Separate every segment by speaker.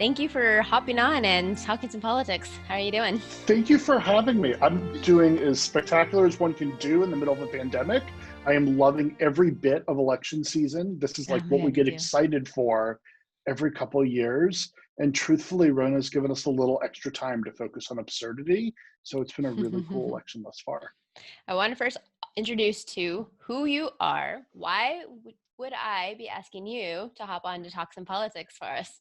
Speaker 1: Thank you for hopping on and talking some politics. How are you doing?
Speaker 2: Thank you for having me. I'm doing as spectacular as one can do in the middle of a pandemic. I am loving every bit of election season. This is
Speaker 1: Oh
Speaker 2: like what we
Speaker 1: man, me
Speaker 2: get
Speaker 1: too.
Speaker 2: excited for every couple of years. And truthfully, Rona's given us a little extra time to focus on absurdity. So it's been a really cool election thus far.
Speaker 1: I want to first introduce to who you are. Why would I be asking you to hop on to talk some politics for us?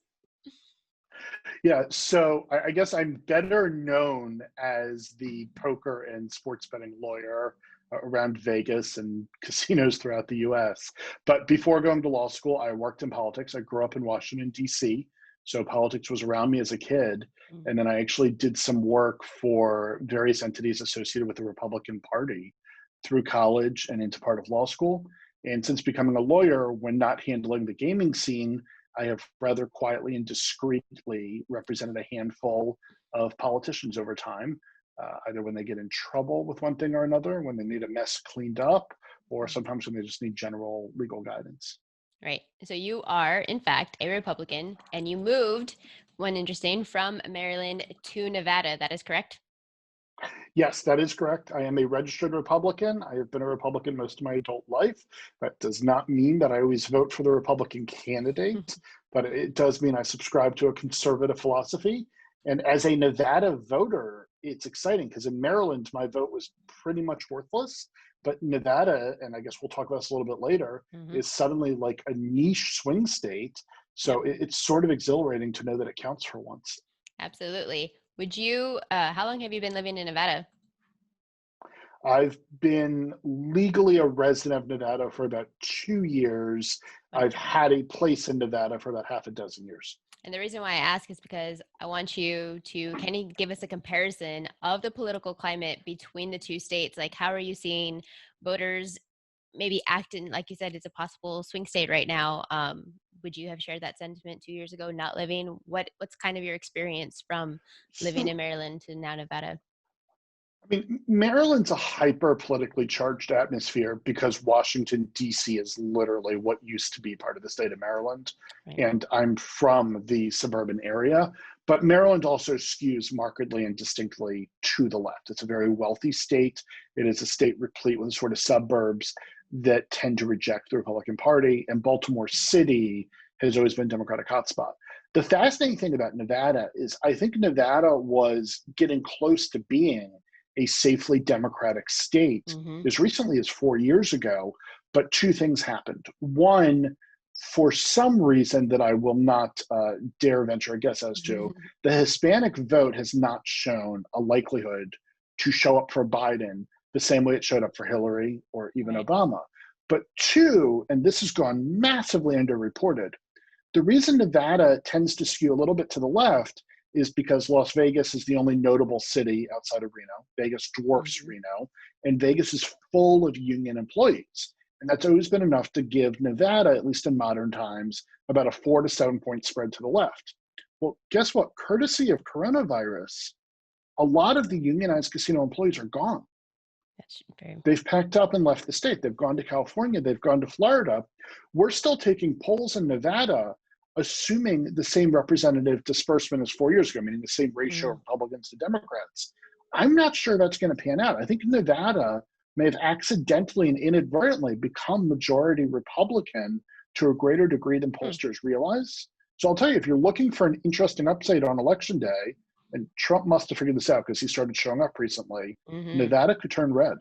Speaker 2: Yeah, so I guess I'm better known as the poker and sports betting lawyer around Vegas and casinos throughout the US. But before going to law school, I worked in politics. I grew up in Washington, D.C., so politics was around me as a kid. And then I actually did some work for various entities associated with the Republican Party through college and into part of law school. And since becoming a lawyer, when not handling the gaming scene, I have rather quietly and discreetly represented a handful of politicians over time, either when they get in trouble with one thing or another, when they need a mess cleaned up, or sometimes when they just need general legal guidance.
Speaker 1: Right. So you are, in fact, a Republican, and you moved, one interesting, from Maryland to Nevada. That is correct?
Speaker 2: Yes, that is correct. I am a registered Republican. I have been a Republican most of my adult life. That does not mean that I always vote for the Republican candidate, but it does mean I subscribe to a conservative philosophy. And as a Nevada voter, it's exciting because in Maryland, my vote was pretty much worthless. But Nevada, and I guess we'll talk about this a little bit later,
Speaker 1: Hmm.
Speaker 2: is suddenly like a niche swing state.
Speaker 1: Yep,
Speaker 2: So it's sort of exhilarating to know that it counts for once.
Speaker 1: absolutely. Would you, how long have you been living in Nevada?
Speaker 2: I've been legally a resident of Nevada for about 2 years. I've
Speaker 1: Wonderful.
Speaker 2: had a place in Nevada for about half a dozen years.
Speaker 1: And the reason why I ask is because I want you to kind of give us a comparison of the political climate between the two states. Like, how are you seeing voters maybe acting, like you said, it's a possible swing state right now? Would you have shared that sentiment 2 years ago, not living? What's kind of your experience from living
Speaker 2: So
Speaker 1: in Maryland to now Nevada?
Speaker 2: I mean, Maryland's a hyper politically charged atmosphere because Washington, D.C. is literally what used to be part of the state of Maryland.
Speaker 1: Right.
Speaker 2: And I'm from the suburban area. But Maryland also skews markedly and distinctly to the left. It's a very wealthy state. It is a state replete with sort of suburbs that tend to reject the Republican Party. And Baltimore City has always been a Democratic hotspot. The fascinating thing about Nevada is I think Nevada was getting close to being a safely democratic state
Speaker 1: Mm-hmm.
Speaker 2: as recently as 4 years ago. But two things happened. One, for some reason that I will not dare venture a guess as to, the Hispanic vote has not shown a likelihood to show up for Biden the same way it showed up for Hillary or even
Speaker 1: Right.
Speaker 2: Obama. But two, and this has gone massively underreported, the reason Nevada tends to skew a little bit to the left is because Las Vegas is the only notable city outside of Reno. Vegas dwarfs
Speaker 1: Mm-hmm.
Speaker 2: Reno, and Vegas is full of union employees. And that's always been enough to give Nevada, at least in modern times, about a 4 to 7 point spread to the left. Well, guess what? Courtesy of coronavirus, a lot of the unionized casino employees are gone.
Speaker 1: That's very.
Speaker 2: They've packed up and left the state. They've gone to California. They've gone to Florida. We're still taking polls in Nevada, assuming the same representative disbursement as 4 years ago, meaning the same ratio of
Speaker 1: Mm.
Speaker 2: Republicans to Democrats. I'm not sure that's going to pan out. I think Nevada may have accidentally and inadvertently become majority Republican to a greater degree than
Speaker 1: Hmm.
Speaker 2: pollsters realize. So I'll tell you, if you're looking for an interesting upside on election day, and Trump must have figured this out because he started showing up recently,
Speaker 1: Mm-hmm.
Speaker 2: Nevada could turn red.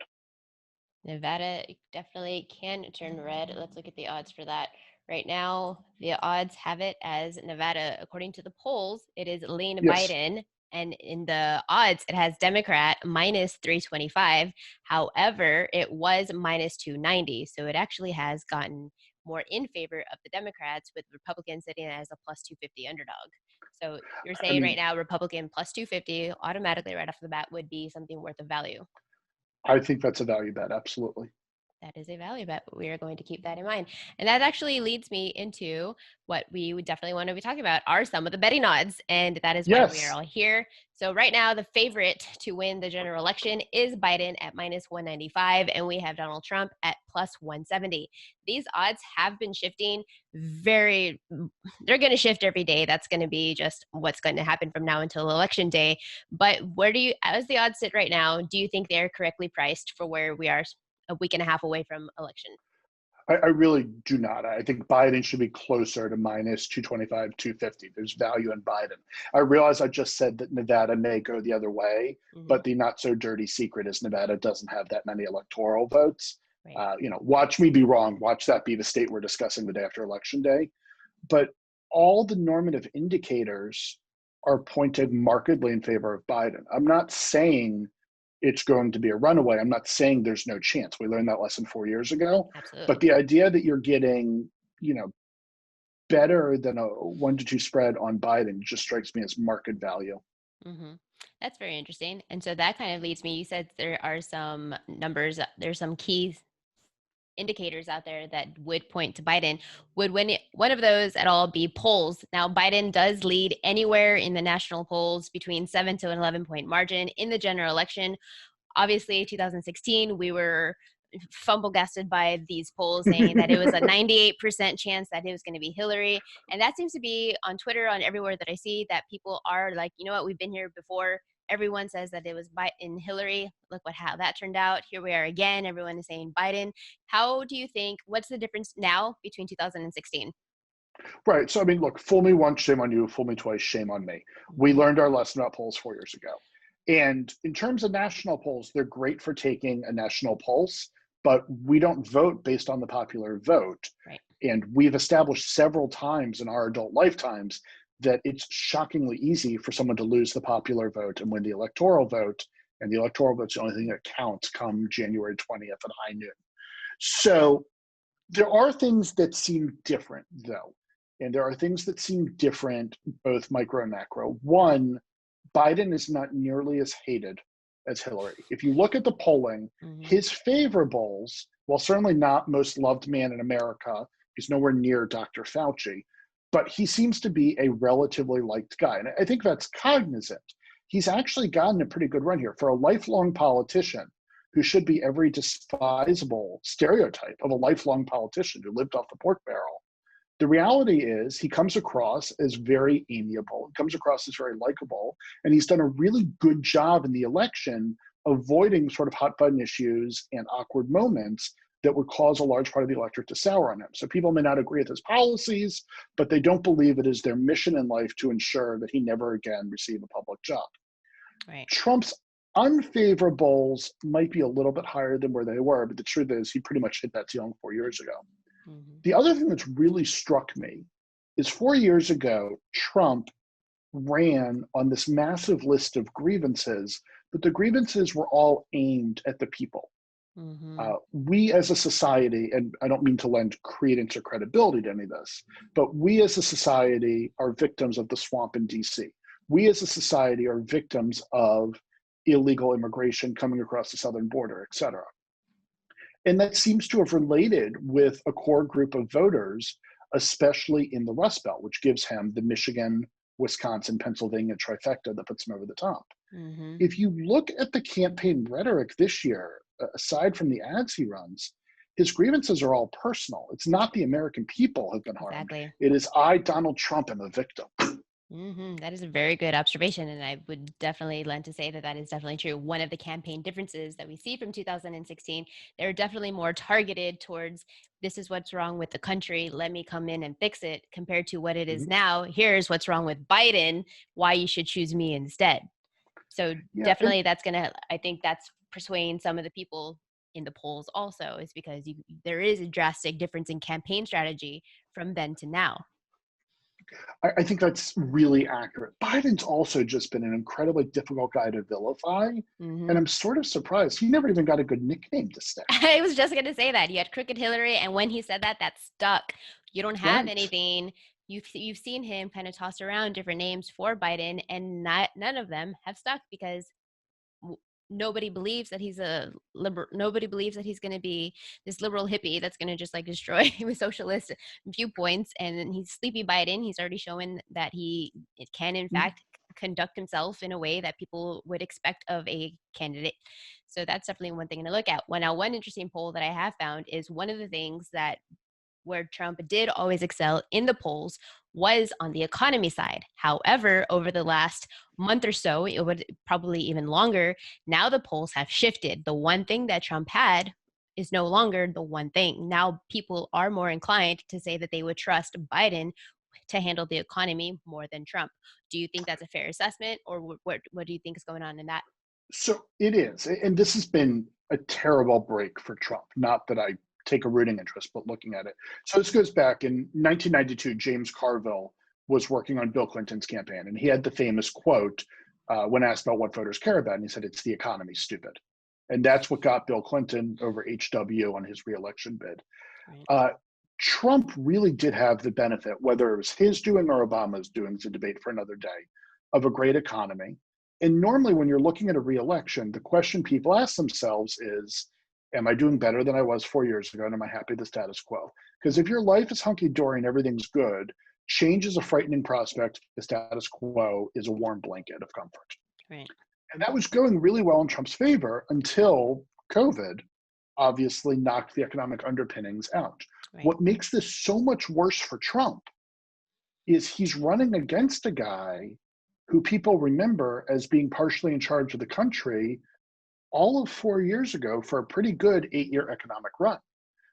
Speaker 1: Nevada definitely can turn red. Let's look at the odds for that. Right now, the odds have it as Nevada, according to the polls, it is lean
Speaker 2: Yes.
Speaker 1: Biden. And in the odds, it has Democrat minus 325. However, it was minus 290. So it actually has gotten more in favor of the Democrats, with Republicans sitting as a plus 250 underdog. So you're
Speaker 2: I
Speaker 1: saying right
Speaker 2: mean,
Speaker 1: now, Republican plus 250 automatically right off the bat would be something worth of value.
Speaker 2: I think that's a value bet. Absolutely.
Speaker 1: That is a value bet. We are going to keep that in mind. And that actually leads me into what we would definitely want to be talking about are some of the betting odds. And that is why we are
Speaker 2: Yes.
Speaker 1: all here. So right now, the favorite to win the general election is Biden at minus 195, and we have Donald Trump at plus 170. These odds have been shifting they're going to shift every day. That's going to be just what's going to happen from now until election day. But as the odds sit right now, do you think they're correctly priced for where we are a week and a half away from election?
Speaker 2: I really do not. I think Biden should be closer to minus 225, 250. There's value in Biden. I realize I just said that Nevada may go the other way,
Speaker 1: Hmm.
Speaker 2: but the not so dirty secret is Nevada doesn't have that many electoral votes.
Speaker 1: Right.
Speaker 2: Watch me be wrong. Watch that be the state we're discussing the day after election day. But all the normative indicators are pointed markedly in favor of Biden. I'm not saying it's going to be a runaway. I'm not saying there's no chance. We learned that lesson 4 years ago. But
Speaker 1: Absolutely.
Speaker 2: the idea that you're getting, better than a 1-2 spread on Biden just strikes me as market value.
Speaker 1: Hmm. That's very interesting. And so that kind of leads me. You said there are some numbers, there's some key indicators out there that would point to Biden. One of those at all be polls? Now, Biden does lead anywhere in the national polls between 7 to an 11-point margin in the general election. Obviously 2016 we were fumblegasted by these polls saying that it was a 98% chance that it was going to be Hillary, and that seems to be on Twitter, on everywhere that I see, that people are like, you know what, we've been here before. Everyone says that it was Biden, Hillary. Look how that turned out. Here we are again. Everyone is saying Biden. How do you think, what's the difference now between 2016?
Speaker 2: Right. So, I mean, look, fool me once, shame on you. Fool me twice, shame on me. We
Speaker 1: Mhm.
Speaker 2: learned our lesson about polls 4 years ago. And in terms of national polls, they're great for taking a national pulse, but we don't vote based on the popular vote.
Speaker 1: Right.
Speaker 2: And we've established several times in our adult lifetimes that it's shockingly easy for someone to lose the popular vote and win the electoral vote. And the electoral vote's the only thing that counts come January 20th at high noon. So there are things that seem different, though. And there are things that seem different, both micro and macro. One, Biden is not nearly as hated as Hillary. If you look at the polling,
Speaker 1: Hmm.
Speaker 2: his favorables, while certainly not most loved man in America, he's nowhere near Dr. Fauci, but he seems to be a relatively liked guy. And I think that's cognizant. He's actually gotten a pretty good run here. For a lifelong politician who should be every despisable stereotype of a lifelong politician who lived off the pork barrel, the reality is he comes across as very amiable, he comes across as very likable, and he's done a really good job in the election avoiding sort of hot button issues and awkward moments that would cause a large part of the electorate to sour on him. So people may not agree with his policies, but they don't believe it is their mission in life to ensure that he never again receive a public job.
Speaker 1: Right.
Speaker 2: Trump's unfavorables might be a little bit higher than where they were, but the truth is he pretty much hit that ceiling 4 years ago.
Speaker 1: Hmm.
Speaker 2: The other thing that's really struck me is 4 years ago, Trump ran on this massive list of grievances, but the grievances were all aimed at the people.
Speaker 1: Hmm.
Speaker 2: We as a society, and I don't mean to lend credence or credibility to any of this, but we as a society are victims of the swamp in DC. We as a society are victims of illegal immigration coming across the southern border, et cetera. And that seems to have related with a core group of voters, especially in the Rust Belt, which gives him the Michigan, Wisconsin, Pennsylvania trifecta that puts him over the top.
Speaker 1: Hmm.
Speaker 2: If you look at the campaign rhetoric this year, aside from the ads he runs, his grievances are all personal. It's not the American people have been harmed.
Speaker 1: Exactly.
Speaker 2: It is I, Donald Trump, am a victim.
Speaker 1: That is a very good observation, and I would definitely lend to say that that is definitely true. One of the campaign differences that we see from 2016, they're definitely more targeted towards this is what's wrong with the country. Let me come in and fix it, compared to what it is
Speaker 2: Mhm.
Speaker 1: now. Here's what's wrong with Biden. Why you should choose me instead. So
Speaker 2: Yeah, and
Speaker 1: definitely, that's gonna. I think that's persuading some of the people in the polls. Also, is because there is a drastic difference in campaign strategy from then to now.
Speaker 2: I think that's really accurate. Biden's also just been an incredibly difficult guy to vilify. And
Speaker 1: Hmm.
Speaker 2: I'm sort of surprised he never even got a good nickname to stick.
Speaker 1: I was just gonna say that you had Crooked Hillary, and when he said that, that stuck. You don't have
Speaker 2: Right.
Speaker 1: anything. You've seen him kind of toss around different names for Biden, and none of them have stuck because nobody believes that he's a liberal. Nobody believes that he's going to be this liberal hippie that's going to just like destroy with socialist viewpoints. And then he's Sleepy Biden. He's already shown that it can, in fact, conduct himself in a way that people would expect of a candidate. So that's definitely one thing to look at. One interesting poll that I have found is one of the things that where Trump did always excel in the polls was on the economy side. However, over the last month or so, it would probably even longer, now the polls have shifted. The one thing that Trump had is no longer the one thing. Now people are more inclined to say that they would trust Biden to handle the economy more than Trump. Do you think that's a fair assessment, or what do you think is going on in that?
Speaker 2: So it is. And this has been a terrible break for Trump. Not that I take a rooting interest, but looking at it. So this goes back in 1992, James Carville was working on Bill Clinton's campaign. And he had the famous quote when asked about what voters care about. And he said, "It's the economy, stupid." And that's what got Bill Clinton over HW on his reelection bid.
Speaker 1: Right.
Speaker 2: Trump really did have the benefit, whether it was his doing or Obama's doing, is a debate for another day, of a great economy. And normally, when you're looking at a reelection, the question people ask themselves is, am I doing better than I was 4 years ago? And am I happy with the status quo? Because if your life is hunky dory and everything's good, change is a frightening prospect. The status quo is a warm blanket of comfort.
Speaker 1: Right.
Speaker 2: And that was going really well in Trump's favor until COVID obviously knocked the economic underpinnings out.
Speaker 1: Right.
Speaker 2: What makes this so much worse for Trump is he's running against a guy who people remember as being partially in charge of the country all of 4 years ago for a pretty good 8-year economic run.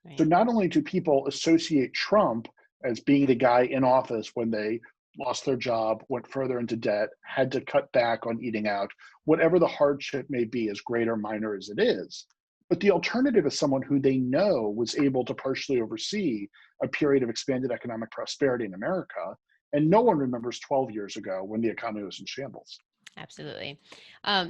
Speaker 1: Right.
Speaker 2: So not only do people associate Trump as being the guy in office when they lost their job, went further into debt, had to cut back on eating out, whatever the hardship may be, as great or minor as it is, but the alternative is someone who they know was able to partially oversee a period of expanded economic prosperity in America. And no one remembers 12 years ago when the economy was in shambles.
Speaker 1: Absolutely.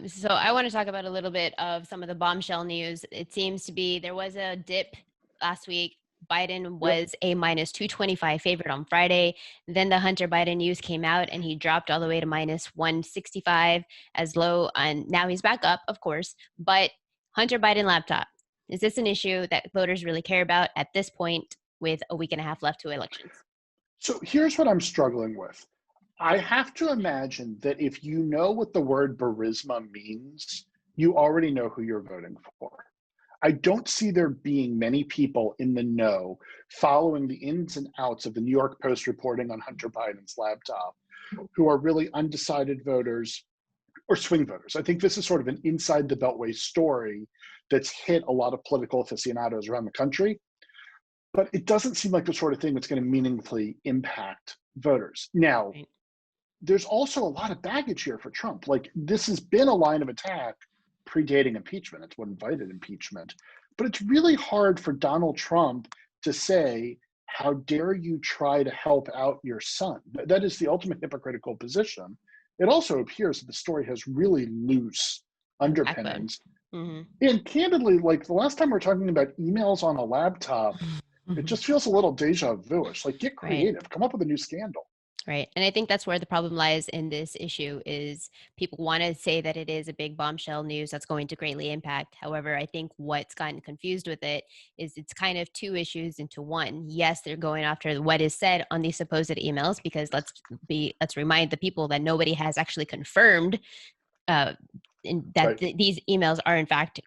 Speaker 1: So I want to talk about a little bit of some of the bombshell news. It seems to be there was a dip last week. Biden
Speaker 2: Yep.
Speaker 1: was a minus 225 favorite on Friday. Then the Hunter Biden news came out and he dropped all the way to minus 165 as low. And now he's back up, of course. But Hunter Biden laptop, is this an issue that voters really care about at this point with a week and a half left to elections?
Speaker 2: So here's what I'm struggling with. I have to imagine that if you know what the word Burisma means, you already know who you're voting for. I don't see there being many people in the know following the ins and outs of the New York Post reporting on Hunter Biden's laptop who are really undecided voters or swing voters. I think this is sort of an inside the Beltway story that's hit a lot of political aficionados around the country, but it doesn't seem like the sort of thing that's going to meaningfully impact voters. Now,
Speaker 1: Right.
Speaker 2: there's also a lot of baggage here for Trump. Like, this has been a line of attack predating impeachment. It's what invited impeachment. But it's really hard for Donald Trump to say, how dare you try to help out your son? That is the ultimate hypocritical position. It also appears that the story has really loose
Speaker 1: Backbone.
Speaker 2: underpinnings.
Speaker 1: Mm-hmm.
Speaker 2: And candidly, like the last time we were talking about emails on a laptop, it just feels a little deja vu-ish. Like, get
Speaker 1: Right.
Speaker 2: creative, come up with a new scandal.
Speaker 1: Right. And I think that's where the problem lies in this issue is people want to say that it is a big bombshell news that's going to greatly impact. However, I think what's gotten confused with it is it's kind of two issues into one. Yes, they're going after what is said on these supposed emails because let's remind the people that nobody has actually confirmed uh, that
Speaker 2: Right.
Speaker 1: these emails are in fact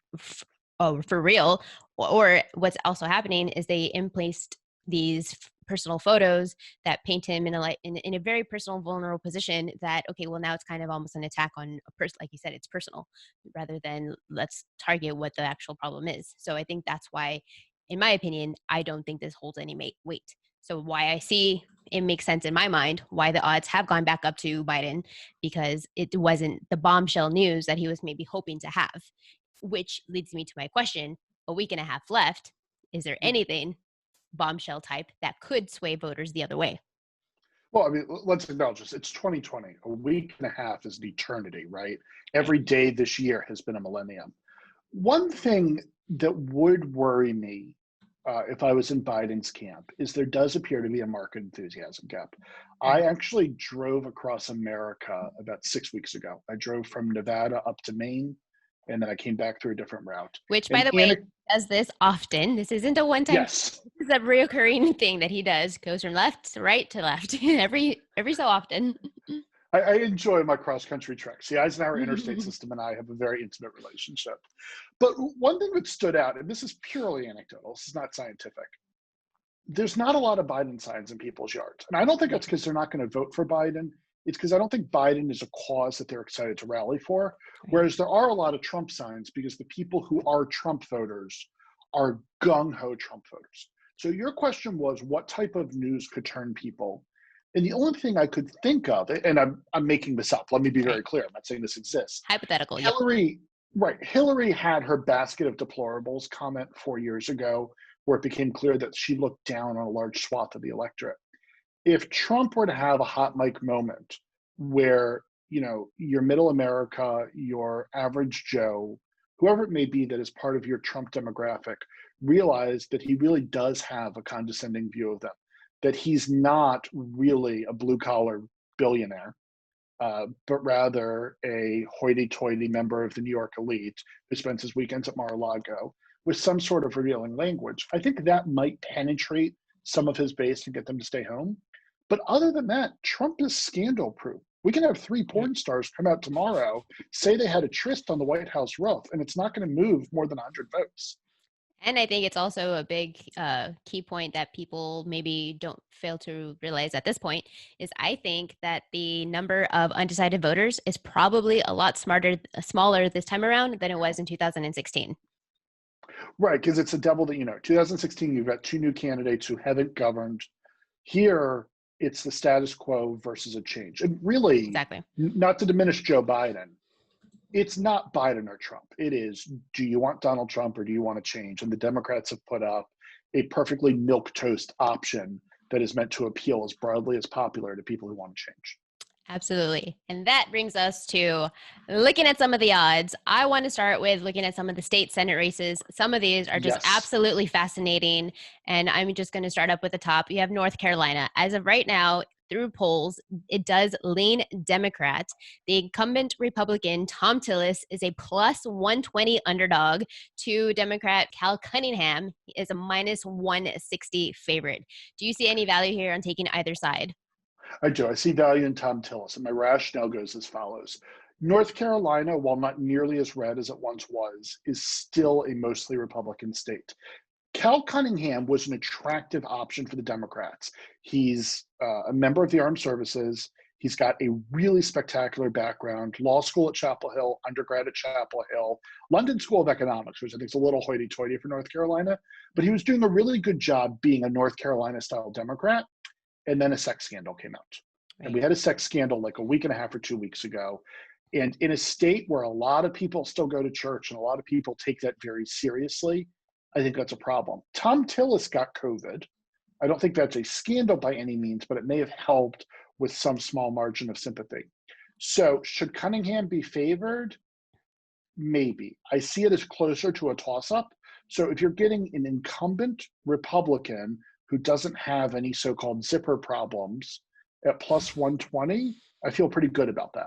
Speaker 1: for real. Or what's also happening is they emplaced these personal photos that paint him in a very personal, vulnerable position. That okay, well now it's kind of almost an attack on a person, like you said, it's personal rather than let's target what the actual problem is. So I think that's why, in my opinion, I don't think this holds any weight. So why I see it makes sense in my mind why the odds have gone back up to Biden because it wasn't the bombshell news that he was maybe hoping to have, which leads me to my question. A week and a half left. Is there anything bombshell type that could sway voters the other way?
Speaker 2: Well, I mean, let's acknowledge this. It's 2020. A week and a half is an eternity, right?
Speaker 1: Right.
Speaker 2: Every day this year has been a millennium. One thing that would worry me if I was in Biden's camp is there does appear to be a market enthusiasm gap. I
Speaker 1: Mm.
Speaker 2: actually drove across America about 6 weeks ago. I drove from Nevada up to Maine. and then I came back through a different route.
Speaker 1: Which, by
Speaker 2: And
Speaker 1: the way, does this often. This isn't a one-time.
Speaker 2: yes,
Speaker 1: This is a reoccurring thing that he does. Goes from left to right to left every so often.
Speaker 2: I enjoy my cross-country treks. The Eisenhower interstate system and I have a very intimate relationship. But one thing that stood out, and this is purely anecdotal, this is not scientific, there's not a lot of Biden signs in people's yards. And I don't think that's because they're not going to vote for Biden. It's because I don't think Biden is a cause that they're excited to rally for. Whereas there are a lot of Trump signs because the people who are Trump voters are gung-ho Trump voters. So your question was, what type of news could turn people? And the only thing I could think of, and I'm making this up, let me be very clear, I'm not saying this exists.
Speaker 1: Hypothetical.
Speaker 2: Hillary had her basket of deplorables comment 4 years ago where it became clear that she looked down on a large swath of the electorate. If Trump were to have a hot mic moment where, your middle America, your average Joe, whoever it may be that is part of your Trump demographic, realize that he really does have a condescending view of them, that he's not really a blue-collar billionaire, but rather a hoity-toity member of the New York elite who spends his weekends at Mar-a-Lago, with some sort of revealing language, I think that might penetrate some of his base and get them to stay home. But other than that, Trump is scandal-proof. We can have 3 porn stars come out tomorrow, say they had a tryst on the White House roof, and it's not going to move more than 100 votes.
Speaker 1: And I think it's also a big key point that people maybe don't fail to realize at this point is I think that the number of undecided voters is probably a lot smaller this time around than it was in 2016.
Speaker 2: Right, because it's a devil that 2016, you've got 2 new candidates who haven't governed. Here, it's the status quo versus a change. And really,
Speaker 1: exactly,
Speaker 2: not to diminish Joe Biden, it's not Biden or Trump. It is, do you want Donald Trump or do you want to change? And the Democrats have put up a perfectly milquetoast option that is meant to appeal as broadly as popular to people who want to change.
Speaker 1: Absolutely. And that brings us to looking at some of the odds. I want to start with looking at some of the state Senate races. Some of these are just absolutely fascinating. And I'm just going to start up with the top. You have North Carolina. As of right now, through polls, it does lean Democrat. The incumbent Republican, Tom Tillis, is a plus 120 underdog to Democrat Cal Cunningham is a minus 160 favorite. Do you see any value here on taking either side?
Speaker 2: I do. I see value in Tom Tillis, and my rationale goes as follows. North Carolina, while not nearly as red as it once was, is still a mostly Republican state. Cal Cunningham was an attractive option for the Democrats. He's a member of the armed services. He's got a really spectacular background, law school at Chapel Hill, undergrad at Chapel Hill, London School of Economics, which I think is a little hoity-toity for North Carolina, but he was doing a really good job being a North Carolina-style Democrat. And then a sex scandal came out. Right. And we had a sex scandal like a week and a half or 2 weeks ago. And in a state where a lot of people still go to church and a lot of people take that very seriously, I think that's a problem. Tom Tillis got COVID. I don't think that's a scandal by any means, but it may have helped with some small margin of sympathy. So should Cunningham be favored? Maybe. I see it as closer to a toss-up. So if you're getting an incumbent Republican who doesn't have any so-called zipper problems at plus 120, I feel pretty good about that.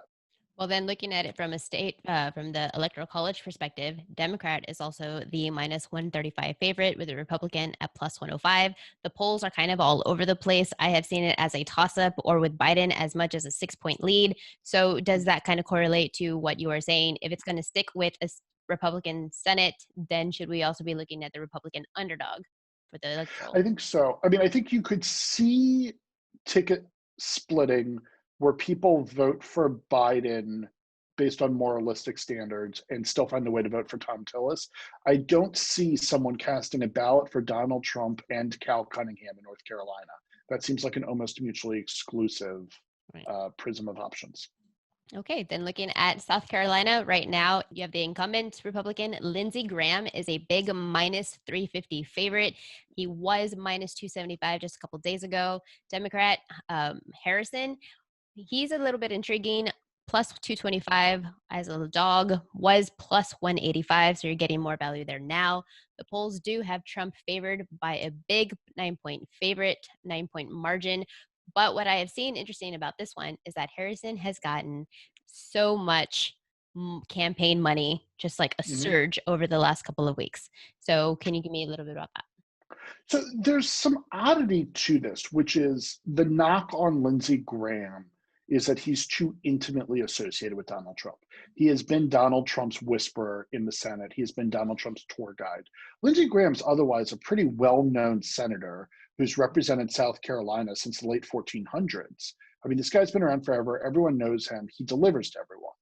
Speaker 1: Well, then looking at it from from the Electoral College perspective, Democrat is also the minus 135 favorite with a Republican at plus 105. The polls are kind of all over the place. I have seen it as a toss-up or with Biden as much as a 6-point lead. So does that kind of correlate to what you are saying? If it's going to stick with a Republican Senate, then should we also be looking at the Republican underdog for the electoral?
Speaker 2: I think so. I mean, I think you could see ticket splitting where people vote for Biden based on moralistic standards and still find a way to vote for Tom Tillis. I don't see someone casting a ballot for Donald Trump and Cal Cunningham in North Carolina. That seems like an almost mutually exclusive prism of options.
Speaker 1: Okay, then looking at South Carolina right now, you have the incumbent Republican, Lindsey Graham, is a big minus 350 favorite. He was minus 275 just a couple days ago. Democrat Harrison, he's a little bit intriguing. Plus 225 as a dog, was plus 185, so you're getting more value there now. The polls do have Trump favored by a big 9-point favorite, 9-point margin. But what I have seen interesting about this one is that Harrison has gotten so much campaign money, just like a
Speaker 2: Mhm.
Speaker 1: surge over the last couple of weeks. So can you give me a little bit about that?
Speaker 2: So there's some oddity to this, which is the knock on Lindsey Graham is that he's too intimately associated with Donald Trump. He has been Donald Trump's whisperer in the Senate. He has been Donald Trump's tour guide. Lindsey Graham's otherwise a pretty well-known senator who's represented South Carolina since the late 1400s. I mean, this guy's been around forever. Everyone knows him. He delivers to everyone.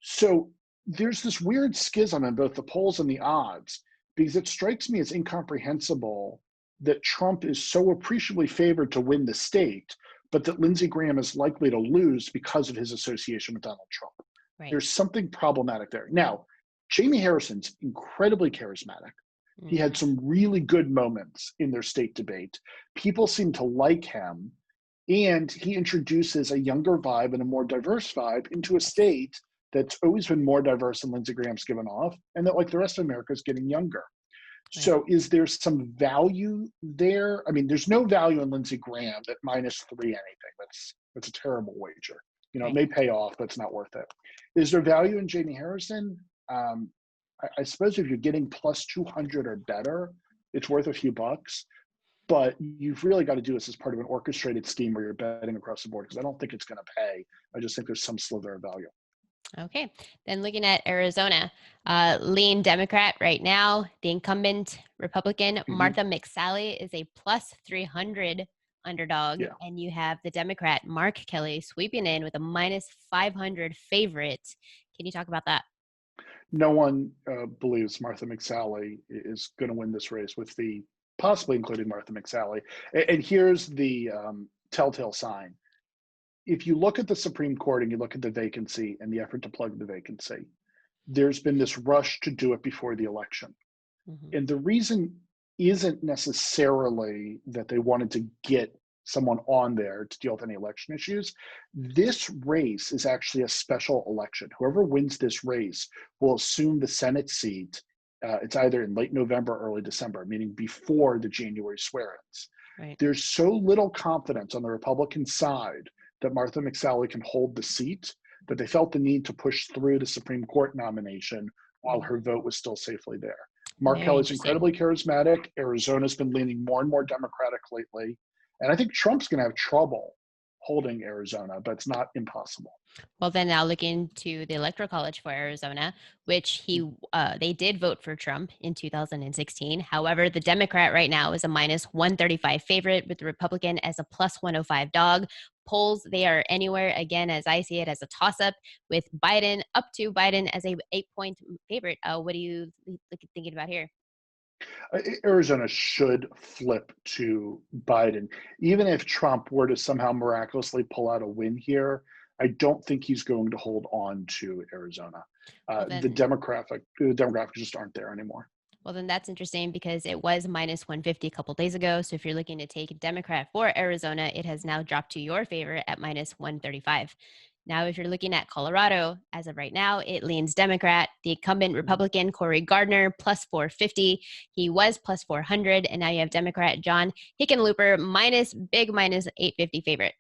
Speaker 2: So there's this weird schism in both the polls and the odds because it strikes me as incomprehensible that Trump is so appreciably favored to win the state, but that Lindsey Graham is likely to lose because of his association with Donald Trump.
Speaker 1: Right.
Speaker 2: There's something problematic there. Now, Jamie Harrison's incredibly charismatic. He
Speaker 1: Mm,
Speaker 2: had some really good moments in their state debate. People seem to like him, and he introduces a younger vibe and a more diverse vibe into a
Speaker 1: yes.
Speaker 2: state that's always been more diverse than Lindsey Graham's given off, and that, like the rest of America, is getting younger.
Speaker 1: Right.
Speaker 2: So, is there some value there? I mean, there's no value in Lindsey Graham at -3 anything. That's a terrible wager. It
Speaker 1: Right.
Speaker 2: may pay off, but it's not worth it. Is there value in Jamie Harrison? I suppose if you're getting plus 200 or better, it's worth a few bucks. But you've really got to do this as part of an orchestrated scheme where you're betting across the board because I don't think it's going to pay. I just think there's some sliver of value.
Speaker 1: Okay. Then looking at Arizona, lean Democrat right now. The incumbent Republican
Speaker 2: Hmm.
Speaker 1: Martha McSally is a plus 300 underdog.
Speaker 2: Yeah.
Speaker 1: And you have the Democrat Mark Kelly sweeping in with a minus 500 favorite. Can you talk about that?
Speaker 2: No one believes Martha McSally is going to win this race with the possibly including Martha McSally. And here's the telltale sign. If you look at the Supreme Court and you look at the vacancy and the effort to plug the vacancy, there's been this rush to do it before the election.
Speaker 1: Hmm.
Speaker 2: And the reason isn't necessarily that they wanted to get someone on there to deal with any election issues. This race is actually a special election. Whoever wins this race will assume the Senate seat. It's either in late November or early December, meaning before the January swear-ins.
Speaker 1: Right.
Speaker 2: There's so little confidence on the Republican side that Martha McSally can hold the seat that they felt the need to push through the Supreme Court nomination while her
Speaker 1: Mhm.
Speaker 2: vote was still safely there. Mark
Speaker 1: Very
Speaker 2: Kelly is
Speaker 1: interesting.
Speaker 2: incredibly charismatic. Arizona's been leaning more and more Democratic lately. And I think Trump's going to have trouble holding Arizona, but it's not impossible.
Speaker 1: Well, then now looking to the Electoral College for Arizona, which they did vote for Trump in 2016. However, the Democrat right now is a minus 135 favorite with the Republican as a plus 105 dog. Polls, they are anywhere, again, as I see it, as a toss up with Biden up to Biden as a 8 point favorite. What are you thinking about here?
Speaker 2: Arizona should flip to Biden. Even if Trump were to somehow miraculously pull out a win here, I don't think he's going to hold on to Arizona.
Speaker 1: Well,
Speaker 2: The demographics just aren't there anymore.
Speaker 1: Well, then that's interesting because it was minus 150 a couple days ago. So if you're looking to take a Democrat for Arizona, it has now dropped to your favor at minus 135. Now, if you're looking at Colorado, as of right now, it leans Democrat. The incumbent
Speaker 2: Mhm.
Speaker 1: Republican, Cory Gardner, plus 450. He was plus 400. And now you have Democrat John Hickenlooper, minus 850 favorite.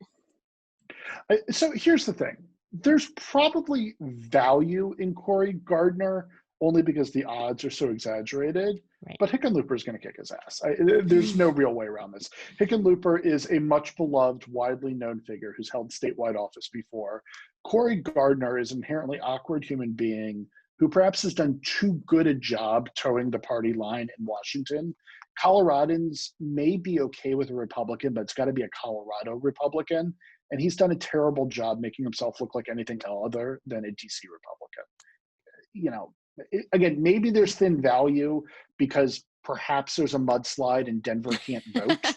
Speaker 2: So here's the thing. There's probably value in Corey Gardner only because the odds are so exaggerated.
Speaker 1: Right.
Speaker 2: But Hickenlooper is going to kick his ass. There's no real way around this. Hickenlooper is a much beloved, widely known figure who's held statewide office before. Corey Gardner is an inherently awkward human being who perhaps has done too good a job towing the party line in Washington. Coloradans may be okay with a Republican, but it's got to be a Colorado Republican. And he's done a terrible job making himself look like anything other than a DC Republican. You know, again, maybe there's thin value because perhaps there's a mudslide and Denver can't vote,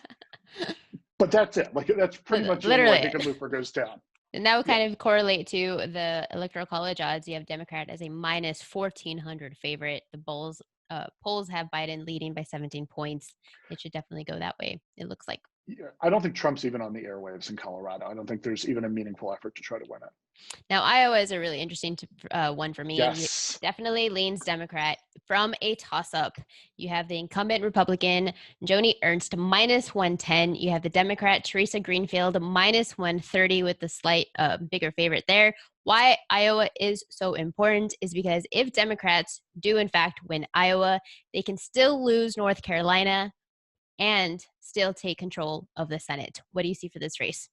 Speaker 2: but that's it. Like that's pretty much the only way
Speaker 1: Literally.
Speaker 2: Hickenlooper goes down.
Speaker 1: And that would
Speaker 2: Yeah.
Speaker 1: kind of correlate to the Electoral College odds. You have Democrat as a minus 1,400 favorite. The polls have Biden leading by 17 points. It should definitely go that way, it looks like.
Speaker 2: Yeah, I don't think Trump's even on the airwaves in Colorado. I don't think there's even a meaningful effort to try to win it.
Speaker 1: Now, Iowa is a really interesting one for me. It
Speaker 2: Yes.
Speaker 1: definitely leans Democrat from a toss up. You have the incumbent Republican, Joni Ernst, minus 110. You have the Democrat, Teresa Greenfield, minus 130 with the slight bigger favorite there. Why Iowa is so important is because if Democrats do, in fact, win Iowa, they can still lose North Carolina and still take control of the Senate. What do you see for this race?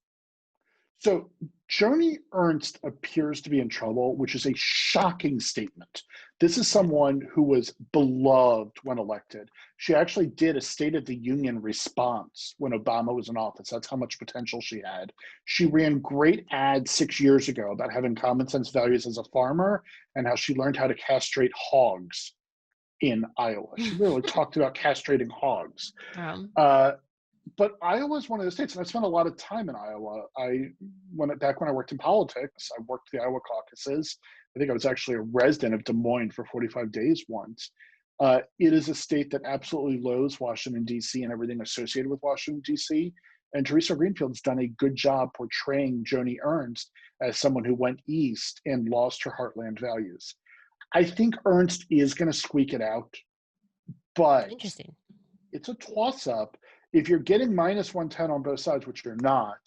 Speaker 2: So Joni Ernst appears to be in trouble, which is a shocking statement. This is
Speaker 1: Yeah.
Speaker 2: someone who was beloved when elected. She actually did a State of the Union response when Obama was in office. That's how much potential she had. She ran great ads 6 years ago about having common sense values as a farmer and how she learned how to castrate hogs in Iowa. She literally talked about castrating hogs.
Speaker 1: um,
Speaker 2: Uh, but Iowa is one of the states, and I spent a lot of time in Iowa. Back when I worked in politics, I worked the Iowa caucuses. I think I was actually a resident of Des Moines for 45 days once. It is a state that absolutely loathes Washington, D.C. and everything associated with Washington, D.C. And Teresa Greenfield's done a good job portraying Joni Ernst as someone who went east and lost her heartland values. I think Ernst is going to squeak it out, but
Speaker 1: Interesting.
Speaker 2: it's a toss up. If you're getting minus 110 on both sides, which you're not,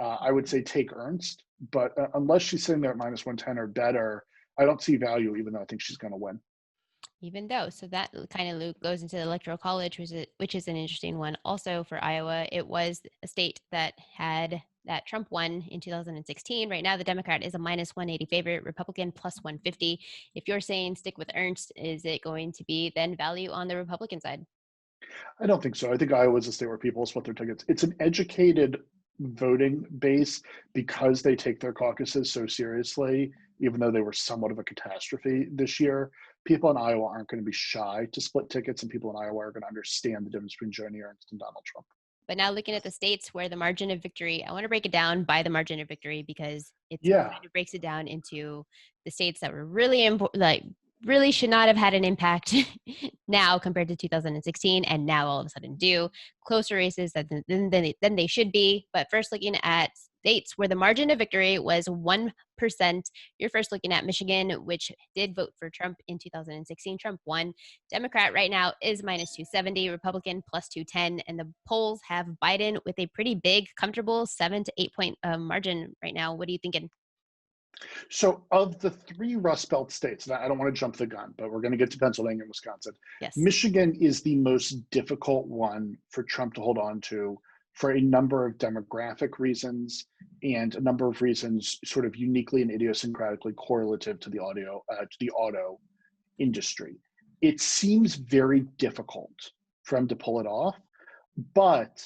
Speaker 2: I would say take Ernst. But unless she's sitting there at minus 110 or better, I don't see value, even though I think she's going to win.
Speaker 1: Even though, so that kind of goes into the Electoral College, which is an interesting one. Also for Iowa, it was a state that had that Trump won in 2016. Right now, the Democrat is a minus 180 favorite, Republican plus 150. If you're saying stick with Ernst, is it going to be then value on the Republican side?
Speaker 2: I don't think so. I think Iowa's a state where people split their tickets. It's an educated voting base because they take their caucuses so seriously, even though they were somewhat of a catastrophe this year. People in Iowa aren't going to be shy to split tickets, and people in Iowa are going to understand the difference between Joni Ernst and Donald Trump.
Speaker 1: But now looking at the states where the margin of victory, I want to break it down by the margin of victory because it's
Speaker 2: Yeah,
Speaker 1: kind of breaks it down into the states that were really important, like really should not have had an impact now compared to 2016, and now all of a sudden do. Closer races than they should be. But first, looking at states where the margin of victory was 1%. You're first looking at Michigan, which did vote for Trump in 2016. Trump won. Democrat right now is minus 270, Republican plus 210, and the polls have Biden with a pretty big, comfortable 7 to 8 point margin right now. What are you thinking?
Speaker 2: so, of the three Rust Belt states, and I don't want to jump the gun, but we're going to get to Pennsylvania and Wisconsin.
Speaker 1: Yes.
Speaker 2: Michigan is the most difficult one for Trump to hold on to for a number of demographic reasons and a number of reasons, sort of uniquely and idiosyncratically correlative to the auto industry. It seems very difficult for him to pull it off, but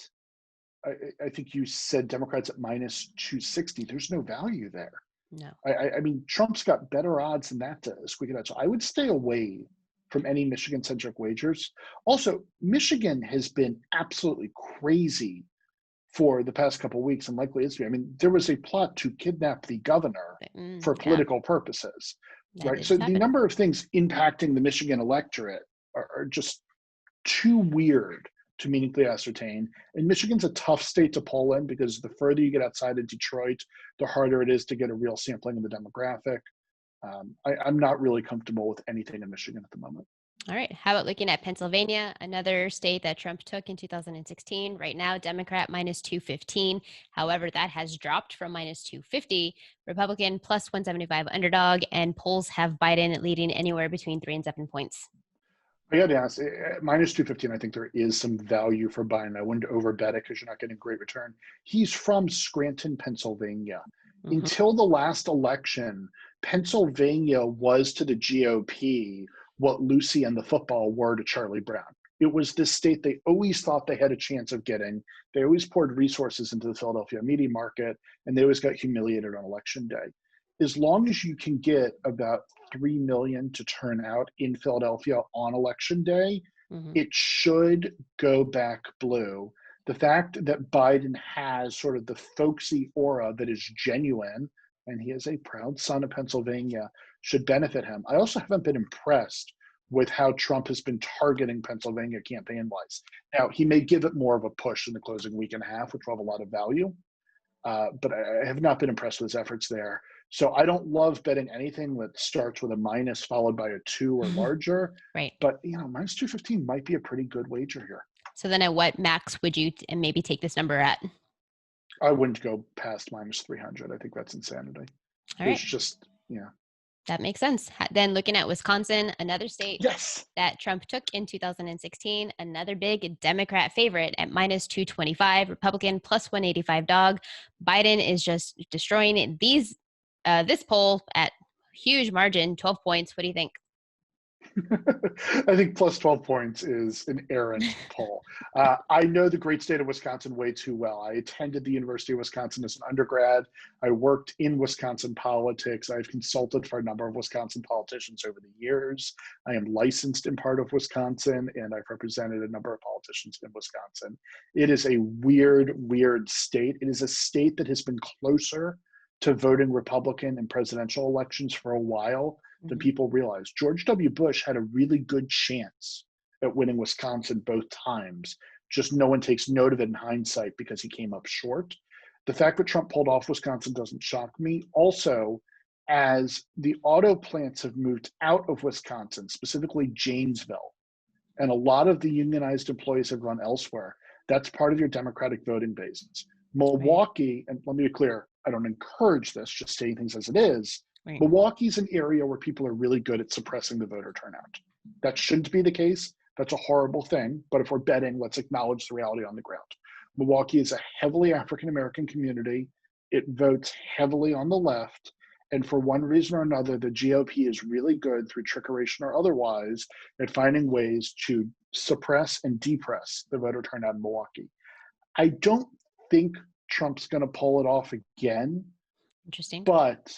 Speaker 2: I think you said Democrats at minus 260. There's no value there.
Speaker 1: No.
Speaker 2: I mean, Trump's got better odds than that to squeak it out. So I would stay away from any Michigan-centric wagers. Also, Michigan has been absolutely crazy for the past couple of weeks and likely is. I mean, there was a plot to kidnap the governor for
Speaker 1: Yeah,
Speaker 2: political purposes,
Speaker 1: that
Speaker 2: right?
Speaker 1: did
Speaker 2: So
Speaker 1: just
Speaker 2: the
Speaker 1: happen.
Speaker 2: number of things impacting the Michigan electorate are just too weird to meaningfully ascertain. And Michigan's a tough state to poll in because the further you get outside of Detroit, the harder it is to get a real sampling of the demographic. I'm not really comfortable with anything in Michigan at the moment.
Speaker 1: All right. How about looking at Pennsylvania, another state that Trump took in 2016? Right now, Democrat minus 215. However, that has dropped from minus 250. Republican plus 175 underdog, and polls have Biden leading anywhere between 3 and 7 points.
Speaker 2: I got to ask, minus 215, I think there is some value for buying. I wouldn't overbet it because you're not getting great return. He's from Scranton, Pennsylvania.
Speaker 1: Mhm.
Speaker 2: Until the last election, Pennsylvania was to the GOP what Lucy and the football were to Charlie Brown. It was this state they always thought they had a chance of getting. They always poured resources into the Philadelphia media market, and they always got humiliated on election day. As long as you can get about 3 million to turn out in Philadelphia on election day,
Speaker 1: Mhm.
Speaker 2: it should go back blue. The fact that Biden has sort of the folksy aura that is genuine, and he is a proud son of Pennsylvania, should benefit him. I also haven't been impressed with how Trump has been targeting Pennsylvania campaign-wise. Now, he may give it more of a push in the closing week and a half, which will have a lot of value, but I have not been impressed with his efforts there. So I don't love betting anything that starts with a minus followed by a 2 or larger.
Speaker 1: Right.
Speaker 2: But, minus 215 might be a pretty good wager here.
Speaker 1: So then at what max would you maybe take this number at?
Speaker 2: I wouldn't go past minus 300. I think that's insanity.
Speaker 1: All
Speaker 2: There's
Speaker 1: right.
Speaker 2: just,
Speaker 1: That makes sense. Then looking at Wisconsin, another state
Speaker 2: yes,
Speaker 1: that Trump took in 2016, another big Democrat favorite at minus 225, Republican plus 185 dog. Biden is just destroying this poll at huge margin, 12 points. What do you think?
Speaker 2: I think plus 12 points is an errant poll. I know the great state of Wisconsin way too well. I attended the University of Wisconsin as an undergrad. I worked in Wisconsin politics. I've consulted for a number of Wisconsin politicians over the years. I am licensed in part of Wisconsin, and I've represented a number of politicians in Wisconsin. It is a weird, weird state. It is a state that has been closer to voting Republican in presidential elections for a while than people realize. George W. Bush had a really good chance at winning Wisconsin both times. Just no one takes note of it in hindsight because he came up short. The fact that Trump pulled off Wisconsin doesn't shock me. Also, as the auto plants have moved out of Wisconsin, specifically Janesville, and a lot of the unionized employees have gone elsewhere, that's part of your Democratic voting bases. Milwaukee, and let me be clear, I don't encourage this, just stating things as it is.
Speaker 1: Right.
Speaker 2: Milwaukee's an area where people are really good at suppressing the voter turnout. That shouldn't be the case. That's a horrible thing. But if we're betting, let's acknowledge the reality on the ground. Milwaukee is a heavily African-American community. It votes heavily on the left. And for one reason or another, the GOP is really good, through trickeration or otherwise, at finding ways to suppress and depress the voter turnout in Milwaukee. I don't think Trump's going to pull it off again.
Speaker 1: Interesting.
Speaker 2: But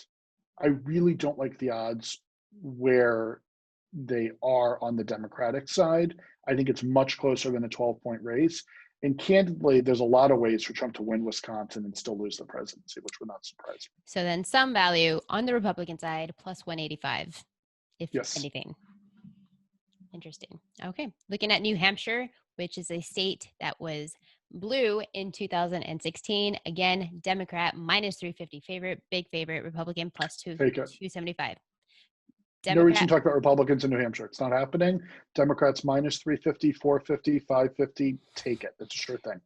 Speaker 2: I really don't like the odds where they are on the Democratic side. I think it's much closer than a 12-point race. And candidly, there's a lot of ways for Trump to win Wisconsin and still lose the presidency, which would not surprise me.
Speaker 1: So then some value on the Republican side, plus 185, if anything. Interesting. Okay. Looking at New Hampshire, which is a state that was blue in 2016. Again, Democrat minus 350 favorite, big favorite, Republican plus 275.
Speaker 2: No reason to talk about Republicans in New Hampshire. It's not happening. Democrats minus 350, 450, 550. Take it. It's a sure thing.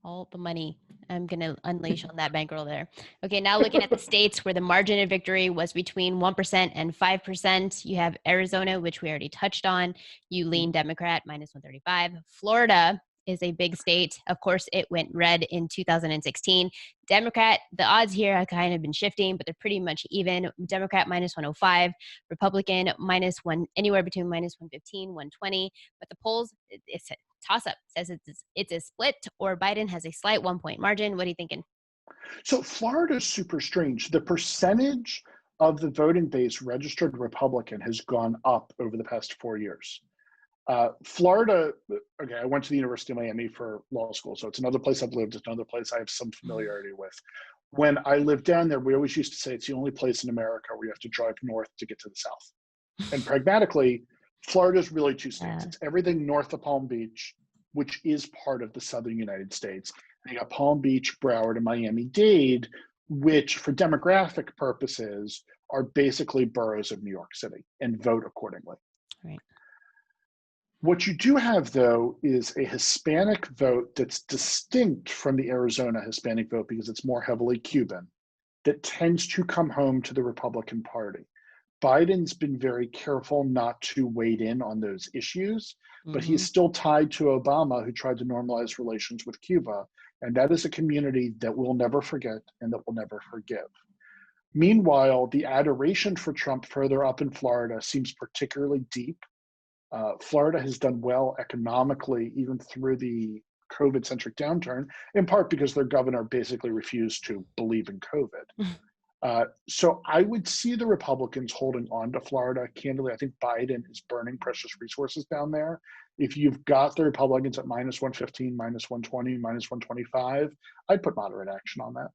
Speaker 1: All the money I'm going to unleash on that bankroll there. Okay, now looking at the states where the margin of victory was between 1% and 5%. You have Arizona, which we already touched on. You lean Democrat, minus 135. Florida is a big state. Of course, it went red in 2016. Democrat, the odds here have kind of been shifting, but they're pretty much even. Democrat minus 105, Republican minus one, anywhere between minus 115, 120. But the polls, it's a toss-up. It says it's a split, or Biden has a slight 1-point margin. What are you thinking?
Speaker 2: So Florida is super strange. The percentage of the voting base registered Republican has gone up over the past 4 years. Florida, okay, I went to the University of Miami for law school, so it's another place I've lived. It's another place I have some familiarity with. When I lived down there, we always used to say it's the only place in America where you have to drive north to get to the south. And pragmatically, Florida is really two states. It's everything north of Palm Beach, which is part of the southern United States. And you got Palm Beach, Broward, and Miami-Dade, which for demographic purposes are basically boroughs of New York City, and vote accordingly.
Speaker 1: Right.
Speaker 2: What you do have, though, is a Hispanic vote that's distinct from the Arizona Hispanic vote because it's more heavily Cuban, that tends to come home to the Republican Party. Biden's been very careful not to wade in on those issues, but he's still tied to Obama, who tried to normalize relations with Cuba. And that is a community that we'll never forget and that we'll never forgive. Meanwhile, the adoration for Trump further up in Florida seems particularly deep. Florida has done well economically, even through the COVID-centric downturn, in part because their governor basically refused to believe in COVID. So I would see the Republicans holding on to Florida. Candidly, I think Biden is burning precious resources down there. If you've got the Republicans at minus 115, minus 120, minus 125, I'd put moderate action on that.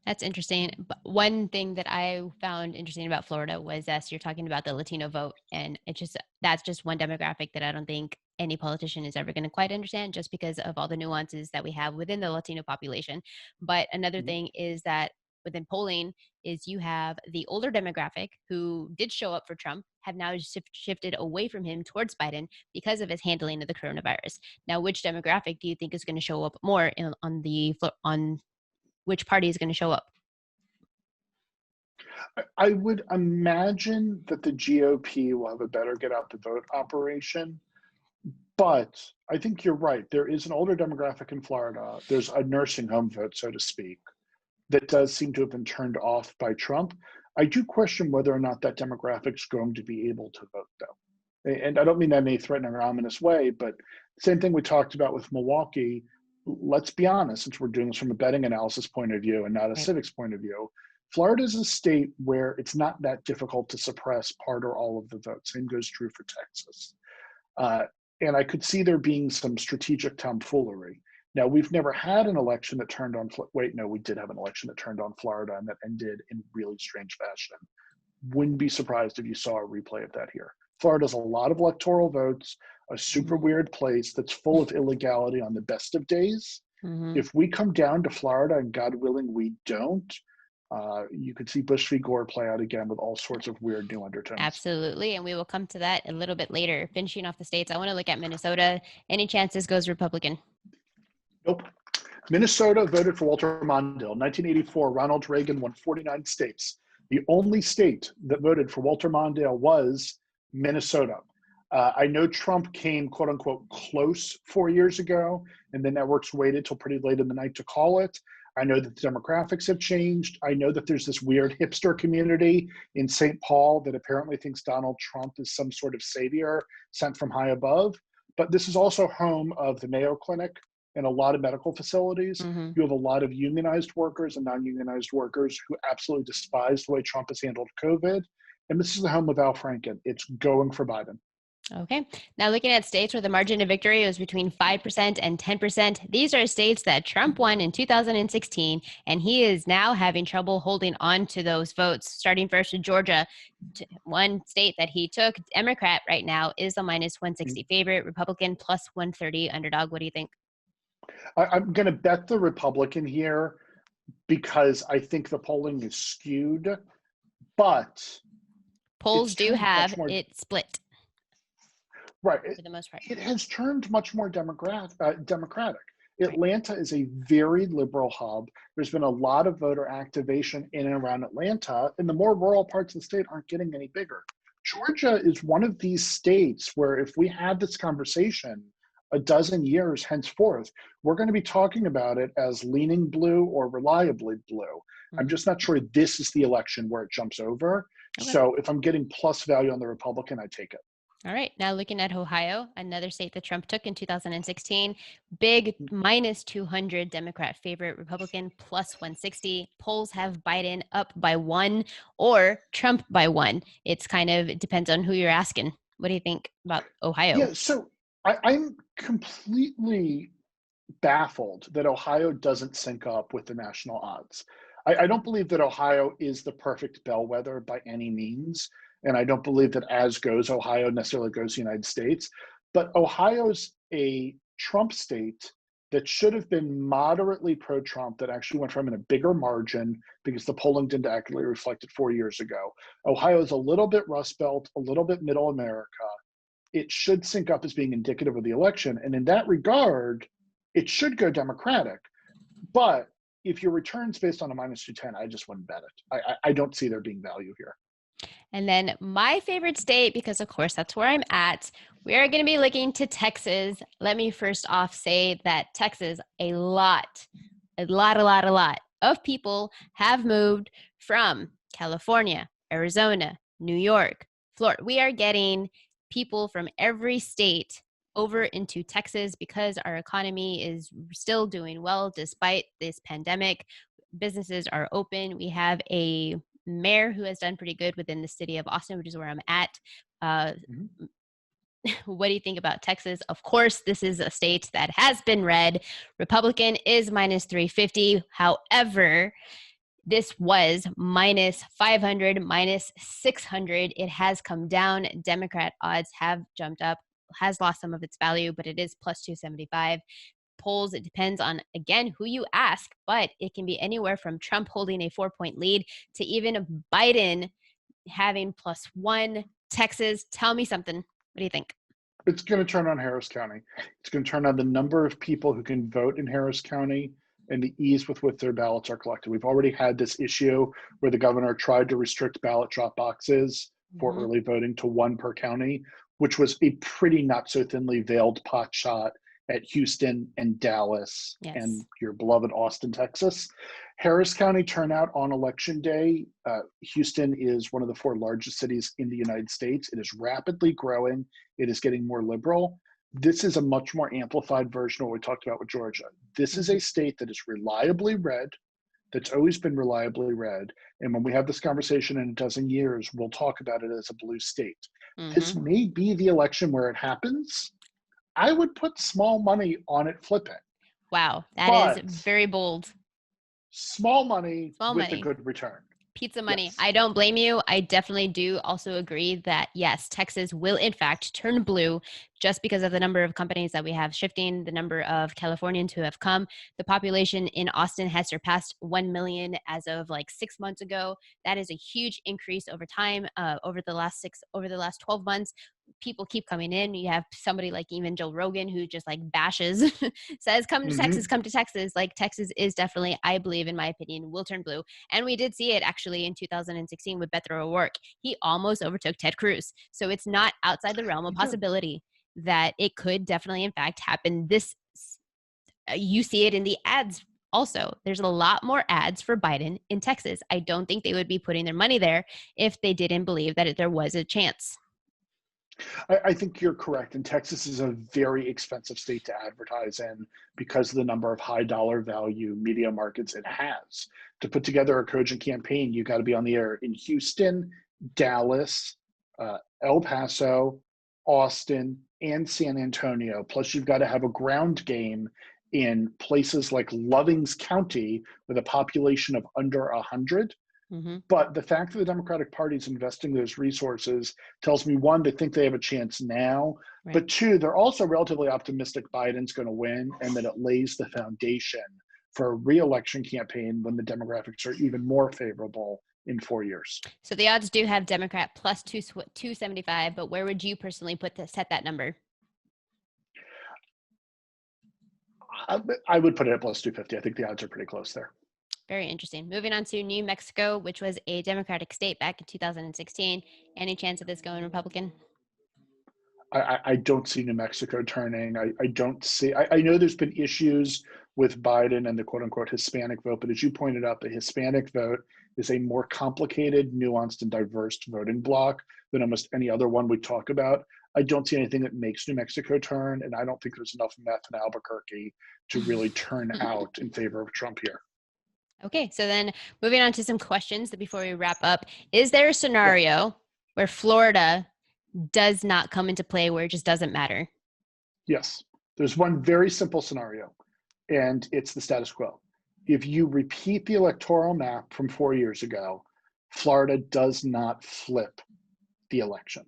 Speaker 1: That's interesting. But one thing that I found interesting about Florida was as you're talking about the Latino vote, and that's just one demographic that I don't think any politician is ever going to quite understand, just because of all the nuances that we have within the Latino population. But another
Speaker 2: Mhm.
Speaker 1: thing is that within polling is you have the older demographic who did show up for Trump have now shifted away from him towards Biden because of his handling of the coronavirus. Now, which demographic do you think is going to show up more on which party is going to show up?
Speaker 2: I would imagine that the GOP will have a better get out the vote operation, but I think you're right. There is an older demographic in Florida. There's a nursing home vote, so to speak, that does seem to have been turned off by Trump. I do question whether or not that demographic is going to be able to vote, though. And I don't mean that in a threatening or ominous way, but same thing we talked about with Milwaukee. Let's be honest, since we're doing this from a betting analysis point of view and not a
Speaker 1: Right.
Speaker 2: civics point of view, Florida is a state where it's not that difficult to suppress part or all of the votes. Same goes true for Texas. Uh, and I could see there being some strategic tomfoolery. Now, we've never had an election that turned on, wait, no, we did have an election that turned on Florida and that ended in really strange fashion. Wouldn't be surprised if you saw a replay of that here. Florida's a lot of electoral votes, a super
Speaker 1: Mhm.
Speaker 2: weird place that's full of illegality on the best of days.
Speaker 1: Mhm.
Speaker 2: If we come down to Florida, and God willing we don't, you could see Bush v. Gore play out again with all sorts of weird new undertones.
Speaker 1: Absolutely. And we will come to that a little bit later. Finishing off the states, I want to look at Minnesota. Any chance this goes Republican?
Speaker 2: Nope. Minnesota voted for Walter Mondale. 1984, Ronald Reagan won 49 states. The only state that voted for Walter Mondale was Minnesota. I know Trump came, quote unquote, close 4 years ago, and the networks waited till pretty late in the night to call it. I know that the demographics have changed. I know that there's this weird hipster community in St. Paul that apparently thinks Donald Trump is some sort of savior sent from high above. But this is also home of the Mayo Clinic and a lot of medical facilities.
Speaker 1: Hmm.
Speaker 2: You have a lot of unionized workers and non-unionized workers who absolutely despise the way Trump has handled COVID. And this is the home of Al Franken. It's going for Biden.
Speaker 1: Okay. Now, looking at states where the margin of victory was between 5% and 10%, these are states that Trump won in 2016, and he is now having trouble holding on to those votes. Starting first with Georgia, one state that he took, Democrat right now, is a minus 160 favorite, Republican plus 130 underdog. What do you think?
Speaker 2: I'm going to bet the Republican here because I think the polling is skewed, but it's
Speaker 1: Polls do
Speaker 2: turned
Speaker 1: have
Speaker 2: much more
Speaker 1: it split
Speaker 2: right.
Speaker 1: for the most part.
Speaker 2: It has turned much more democratic.
Speaker 1: Right.
Speaker 2: Atlanta is a very liberal hub. There's been a lot of voter activation in and around Atlanta, and the more rural parts of the state aren't getting any bigger. Georgia is one of these states where if we had this conversation a dozen years henceforth, we're going to be talking about it as leaning blue or reliably blue. I'm
Speaker 1: Mhm.
Speaker 2: just not sure this is the election where it jumps over.
Speaker 1: Okay.
Speaker 2: So if I'm getting plus value on the Republican, I take it.
Speaker 1: All right. Now looking at Ohio, another state that Trump took in 2016, big minus 200 Democrat favorite, Republican plus 160. Polls have Biden up by one or Trump by one. It depends on who you're asking. What do you think about Ohio?
Speaker 2: Yeah, so I'm completely baffled that Ohio doesn't sync up with the national odds. I don't believe that Ohio is the perfect bellwether by any means. And I don't believe that as goes Ohio necessarily goes the United States. But Ohio's a Trump state that should have been moderately pro Trump, that actually went from in a bigger margin because the polling didn't accurately reflect it 4 years ago. Ohio is a little bit Rust Belt, a little bit middle America. It should sync up as being indicative of the election. And in that regard, it should go Democratic. But if your return's based on a minus 210, I just wouldn't bet it. I don't see there being value here.
Speaker 1: And then my favorite state, because of course that's where I'm at, we are going to be looking to Texas. Let me first off say that Texas, a lot of people have moved from California, Arizona, New York, Florida. We are getting people from every state over into Texas because our economy is still doing well despite this pandemic. Businesses are open. We have a mayor who has done pretty good within the city of Austin, which is where I'm at. Uh,
Speaker 2: Mhm.
Speaker 1: what do you think about Texas? Of course, this is a state that has been red. Republican is minus 350. However, This was minus 500, minus 600. It has come down. Democrat odds have jumped up, has lost some of its value, but it is plus 275. Polls, it depends on, again, who you ask, but it can be anywhere from Trump holding a 4-point lead to even Biden having +1. Texas, tell me something. What do you think?
Speaker 2: It's going to turn on Harris County. It's going to turn on the number of people who can vote in Harris County and the ease with which their ballots are collected. We've already had this issue where the governor tried to restrict ballot drop boxes for early voting to 1 per county, which was a pretty not so thinly veiled pot shot at Houston and Dallas and your beloved Austin, Texas. Harris County turnout on election day, Houston is one of the 4 largest cities in the United States. It is rapidly growing. It is getting more liberal. This is a much more amplified version of what we talked about with Georgia. This is a state that is reliably red, that's always been reliably red. And when we have this conversation in a dozen years, we'll talk about it as a blue state. This may be the election where it happens. I would put small money on it flipping.
Speaker 1: Wow, that is very bold.
Speaker 2: Small money with a good return.
Speaker 1: Pizza money. Yes. I don't blame you. I definitely do also agree that, yes, Texas will in fact turn blue just because of the number of companies that we have shifting, the number of Californians who have come. The population in Austin has surpassed 1 million as of like 6 months ago. That is a huge increase over time, over the last 12 months. People keep coming in. You have somebody like even Joe Rogan who just like bashes, says, come to Texas, come to Texas. Like Texas is definitely, I believe, in my opinion, will turn blue. And we did see it actually in 2016 with Beto O'Rourke. He almost overtook Ted Cruz. So it's not outside the realm of possibility that it could definitely, in fact, happen. You see it in the ads. Also, there's a lot more ads for Biden in Texas. I don't think they would be putting their money there if they didn't believe that there was a chance.
Speaker 2: I think you're correct. And Texas is a very expensive state to advertise in because of the number of high dollar value media markets it has. To put together a cogent campaign, you got to be on the air in Houston, Dallas, El Paso, Austin, and San Antonio. Plus, you've got to have a ground game in places like Lovings County with a population of under 100. But the fact that the Democratic Party is investing those resources tells me, one, they think they have a chance now, but 2, they're also relatively optimistic Biden's going to win and that it lays the foundation for a re-election campaign when the demographics are even more favorable in 4 years.
Speaker 1: So the odds do have Democrat plus 275, but where would you personally set that number?
Speaker 2: I would put it at plus 250. I think the odds are pretty close there.
Speaker 1: Very interesting. Moving on to New Mexico, which was a Democratic state back in 2016. Any chance of this going Republican?
Speaker 2: I don't see New Mexico turning. I don't see. I know there's been issues with Biden and the quote unquote Hispanic vote, but as you pointed out, the Hispanic vote is a more complicated, nuanced, and diverse voting bloc than almost any other one we talk about. I don't see anything that makes New Mexico turn, and I don't think there's enough meth in Albuquerque to really turn out in favor of Trump here.
Speaker 1: Okay, so then moving on to some questions before we wrap up. Is there a scenario where Florida does not come into play, where it just doesn't matter?
Speaker 2: Yes. There's one very simple scenario, and it's the status quo. If you repeat the electoral map from 4 years ago, Florida does not flip the election.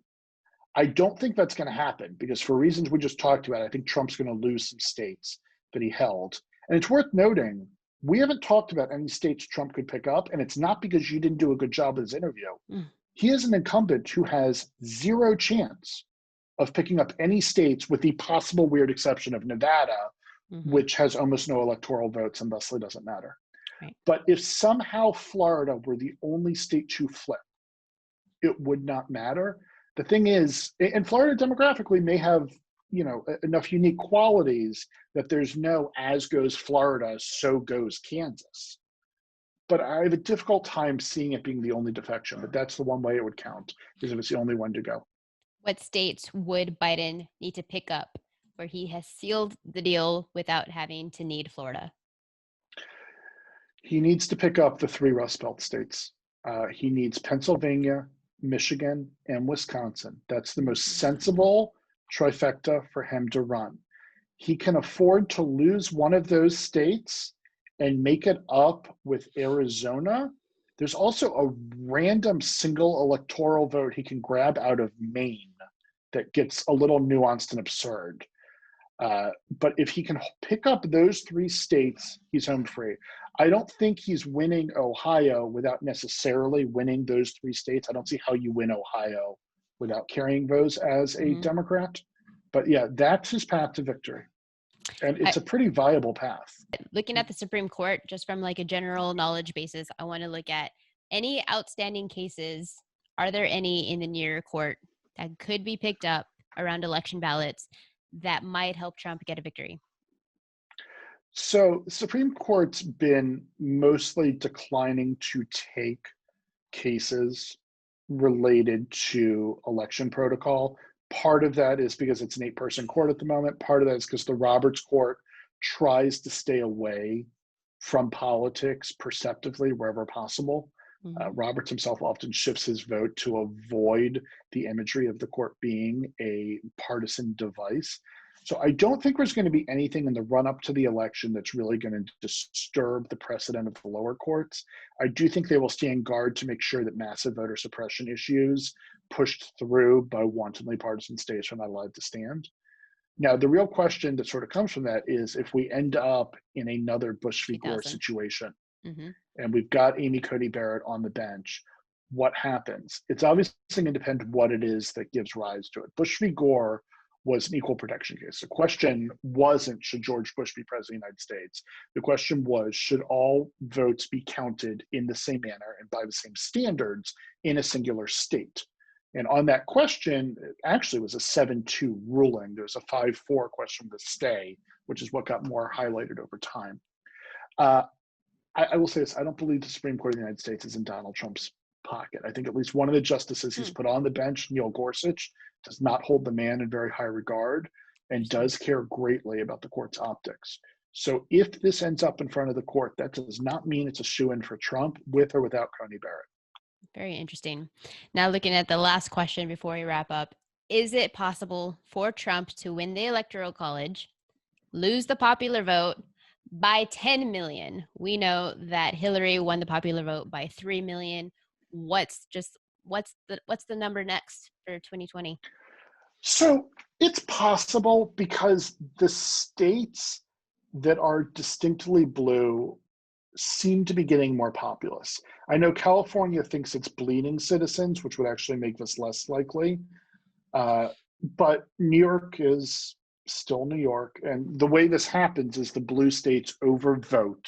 Speaker 2: I don't think that's going to happen because for reasons we just talked about, I think Trump's going to lose some states that he held. And it's worth noting, we haven't talked about any states Trump could pick up, and it's not because you didn't do a good job with his interview. He is an incumbent who has zero chance of picking up any states with the possible weird exception of Nevada, which has almost no electoral votes and thusly doesn't matter. But if somehow Florida were the only state to flip, it would not matter. The thing is, and Florida demographically may have enough unique qualities that there's no as goes Florida, so goes Kansas. But I have a difficult time seeing it being the only defection, but that's the one way it would count, is if it's the only one to go.
Speaker 1: What states would Biden need to pick up where he has sealed the deal without having to need Florida?
Speaker 2: He needs to pick up the 3 Rust Belt states. He needs Pennsylvania, Michigan, and Wisconsin. That's the most sensible trifecta for him to run. He can afford to lose one of those states and make it up with Arizona, there's also a random single electoral vote he can grab out of Maine that gets a little nuanced and absurd. But if he can pick up those 3 states, he's home free. I don't think he's winning Ohio without necessarily winning those 3 states. I don't see how you win Ohio without carrying those as a Democrat. But yeah, that's his path to victory. And it's a pretty viable path.
Speaker 1: Looking at the Supreme Court, just from like a general knowledge basis, I want to look at any outstanding cases. Are there any in the near court that could be picked up around election ballots that might help Trump get a victory?
Speaker 2: So the Supreme Court's been mostly declining to take cases related to election protocol. Part of that is because it's an 8-person court at the moment. Part of that is because the Roberts Court tries to stay away from politics perceptively wherever possible. Roberts himself often shifts his vote to avoid the imagery of the court being a partisan device. So I don't think there's going to be anything in the run-up to the election that's really going to disturb the precedent of the lower courts. I do think they will stand guard to make sure that massive voter suppression issues pushed through by wantonly partisan states are not allowed to stand. Now, the real question that sort of comes from that is if we end up in another Bush v. Gore situation, and we've got Amy Coney Barrett on the bench, what happens? It's obviously going to depend what it is that gives rise to it. Bush v. Gore was an equal protection case. The question wasn't, should George Bush be president of the United States? The question was, should all votes be counted in the same manner and by the same standards in a singular state? And on that question, it actually was a 7-2 ruling. There was a 5-4 question with a stay, which is what got more highlighted over time. I will say this, I don't believe the Supreme Court of the United States is in Donald Trump's pocket. I think at least one of the justices he's put on the bench, Neil Gorsuch, does not hold the man in very high regard and does care greatly about the court's optics. So if this ends up in front of the court, that does not mean it's a shoo-in for Trump with or without Coney Barrett.
Speaker 1: Very interesting. Now looking at the last question before we wrap up, is it possible for Trump to win the Electoral College, lose the popular vote by 10 million? We know that Hillary won the popular vote by 3 million. What's the number next for 2020?
Speaker 2: So it's possible because the states that are distinctly blue seem to be getting more populous. I know California thinks it's bleeding citizens, which would actually make this less likely. But New York is still New York. And the way this happens is the blue states overvote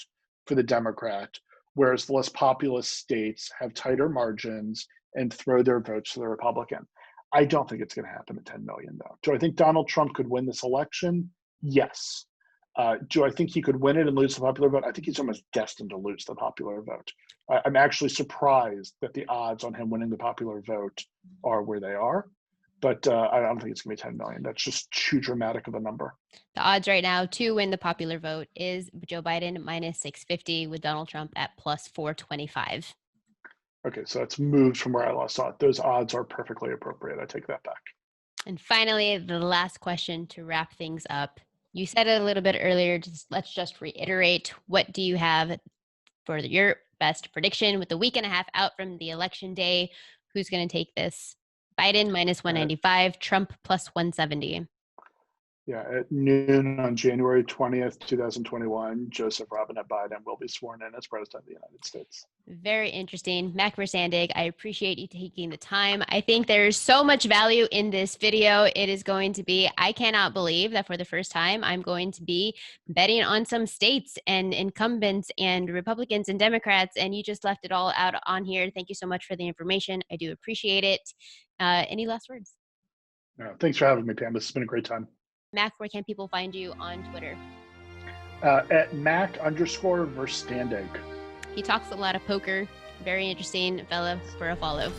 Speaker 2: for the Democrat, whereas the less populous states have tighter margins and throw their votes to the Republican. I don't think it's going to happen at 10 million, though. Do I think Donald Trump could win this election? Yes. Do I think he could win it and lose the popular vote? I think he's almost destined to lose the popular vote. I'm actually surprised that the odds on him winning the popular vote are where they are. But I don't think it's going to be 10 million. That's just too dramatic of a number.
Speaker 1: The odds right now to win the popular vote is Joe Biden minus 650 with Donald Trump at plus 425.
Speaker 2: Okay, so it's moved from where I last saw it. Those odds are perfectly appropriate. I take that back.
Speaker 1: And finally, the last question to wrap things up. You said it a little bit earlier. Let's just reiterate. What do you have for your best prediction with the week and a half out from the election day? Who's going to take this? Biden minus 195, Trump plus 170.
Speaker 2: Yeah, at noon on January 20th, 2021, Joseph Robinette Biden will be sworn in as president of the United States.
Speaker 1: Very interesting. Mac VerStandig, I appreciate you taking the time. I think there's so much value in this video. It is going to be, I cannot believe that for the first time, I'm going to be betting on some states and incumbents and Republicans and Democrats, and you just left it all out on here. Thank you so much for the information. I do appreciate it. Any last words?
Speaker 2: No, thanks for having me, Pam. This has been a great time.
Speaker 1: Mac, where can people find you on Twitter?
Speaker 2: At Mac _VerStandig.
Speaker 1: He talks a lot of poker. Very interesting fella for a follow.